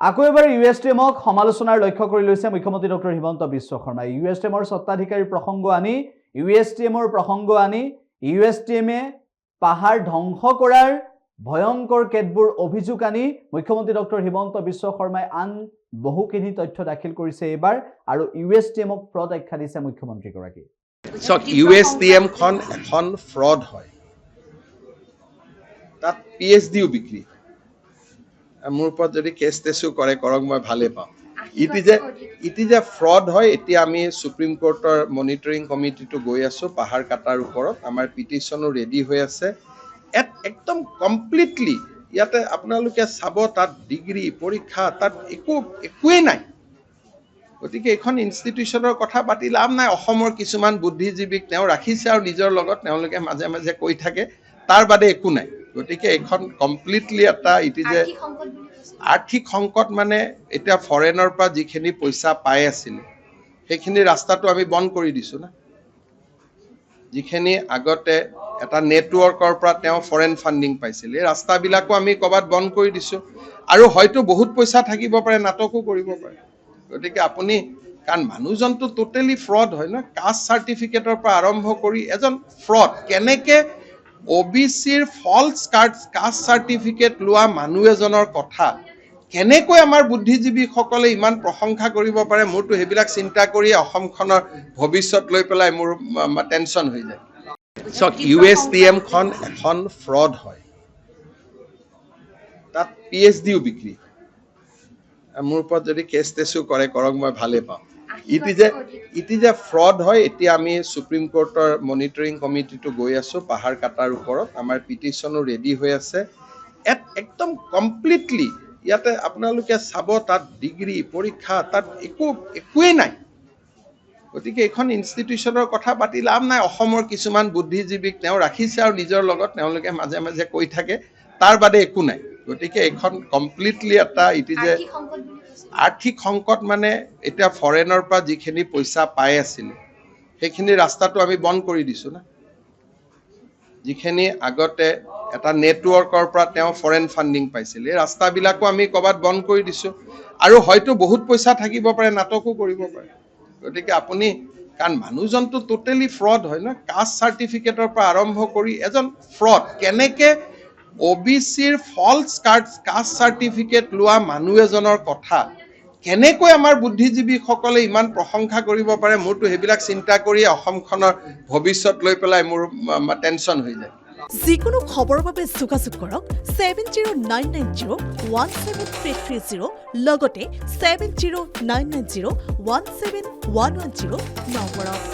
আকৌ এবাৰ ইউএছটিএমক সমালোচনাৰ লক্ষ্য কৰি লৈছে মুখ্যমন্ত্ৰী ডক্টৰ হিমন্ত বিশ্ব শৰ্মাই। ইউএছটিএমৰ স্বত্বাধিকাৰীৰ প্ৰসংগ আনি ইউএছটিএমে পাহাৰ ধ্বংস কৰাৰ ভয়ংকৰ কেতবোৰ অভিযোগ আনি মুখ্যমন্ত্ৰী ডক্টৰ হিমন্ত বিশ্ব শৰ্মাই আন বহুখিনি তথ্য দাখিল কৰিছে এইবাৰ আৰু ইউএছটিএমক ফ্ৰড আখ্যা দিছে মুখ্যমন্ত্ৰীগৰাকী। ইউএছটিএম খন এখন ফ্ৰড হয়, তাত পিএইচডিও বিক্ৰী। মোৰ ওপৰত যদি কেছ টেছো কৰে কৰক, মই ভালে পাওঁ। ইট ইজ এ ফ্ৰড হয়। এতিয়া আমি সুপ্ৰিম কোৰ্টৰ মনিটৰিং কমিটিটো গৈ আছো পাহাৰ কাটাৰ ওপৰত। আমাৰ পিটিশ্যনো ৰেডি হৈ আছে। একদম কমপ্লিটলি ইয়াতে আপোনালোকে চাব, তাত ডিগ্ৰী পৰীক্ষা তাত একোৱেই নাই। গতিকে এইখন ইনষ্টিটিউশ্যনৰ কথা পাতি লাভ নাই। অসমৰ কিছুমান বুদ্ধিজীৱীক তেওঁ ৰাখিছে আৰু নিজৰ লগত তেওঁলোকে মাজে মাজে কৈ থাকে, তাৰ বাদে একো নাই। গতিকে এইখন কমপ্লিটলি এটা আৰ্থিক সংকট মানে এতিয়া ফৰেনৰ পৰা যিখিনি পইচা পাই আছিলে সেইখিনি ৰাস্তাটো আমি বন্ধ কৰি দিছো না। যিখিনি আগতে এটা নেটৱৰ্কৰ পৰা তেওঁ ফৰেন ফাণ্ডিং পাইছিলে, এই ৰাস্তাবিলাকো আমি ক'ৰবাত বন্ধ কৰি দিছো। আৰু হয়তো বহুত পইচা থাকিব পাৰে, নাটকো কৰিব পাৰে। গতিকে আপুনি, কাৰণ মানুহজনটো টোটেলি ফ্ৰড হয় ন। কাষ্ট চাৰ্টিফিকেটৰ পৰা আৰম্ভ কৰি এজন ফ্ৰড। কেনেকে OBCৰ ফলছ কাষ্ট চাৰ্টিফিকেট লোৱা মানুহ এজনৰ কথা কেনেকৈ আমাৰ বুদ্ধিজীৱীসকলে ইমান প্ৰশংসা কৰিব পাৰে, মোৰতো সেইবিলাক চিন্তা কৰি অসমখনৰ ভৱিষ্যত লৈ পেলাই মোৰ টেনশ্যন হৈ যায়। ইউএছটিএম খন এখন ফ্ৰড হয়, তাত পিএইচডিও বিক্ৰী। মোৰ ওপৰত যদি কেছ টেছো কৰে কৰক, মই ভালে পাওঁ। ইট ইজ এ ফ্ৰড হয়। এতিয়া আমি সুপ্ৰিম কোৰ্টৰ মনিটৰিং কমিটিটো গৈ আছো পাহাৰ কাটাৰ ওপৰত। আমাৰ পিটিশ্যনো ৰেডি হৈ আছে। একদম কমপ্লিটলি ইয়াতে আপোনালোকে চাব, তাত ডিগ্ৰী পৰীক্ষা তাত একোৱেই নাই। গতিকে এইখন ইনষ্টিটিউশ্যনৰ কথা পাতি লাভ নাই। অসমৰ কিছুমান বুদ্ধিজীৱীক তেওঁ ৰাখিছে আৰু নিজৰ লগত তেওঁলোকে মাজে মাজে কৈ থাকে, তাৰ বাদে একো নাই। গতিকে এইখন কমপ্লিটলি এটা আৰ্থিক সংকট মানে এতিয়া ফৰেনৰ পৰা যিখিনি পইচা পাই আছিলে সেইখিনি ৰাস্তাটো আমি বন্ধ কৰি দিছো না। যিখিনি আগতে এটা নেটৱৰ্কৰ পৰা তেওঁ ফৰেন ফাণ্ডিং পাইছিলে, এই ৰাস্তাবিলাকো আমি ক'ৰবাত বন্ধ কৰি দিছো। আৰু হয়তো বহুত পইচা থাকিব পাৰে, নাটকো কৰিব পাৰে। গতিকে আপুনি, কাৰণ মানুহজনটো টোটেলি ফ্ৰড হয় ন। কাষ্ট চাৰ্টিফিকেটৰ পৰা আৰম্ভ কৰি এজন ফ্ৰড। কেনেকে OBCৰ ফলছ কাষ্ট চাৰ্টিফিকেট লোৱা মানুহ এজনৰ কথা কেনেকৈ আমাৰ বুদ্ধিজীৱীসকলে ইমান প্ৰশংসা কৰিব পাৰে, মোৰতো সেইবিলাক চিন্তা কৰি অসমখনৰ ভৱিষ্যত লৈ পেলাই মোৰ টেনশ্যন হৈ যায়। যিকোনো খবৰৰ বাবে যোগাযোগ কৰক 7099017330 লগতে 7099017110 নম্বৰত।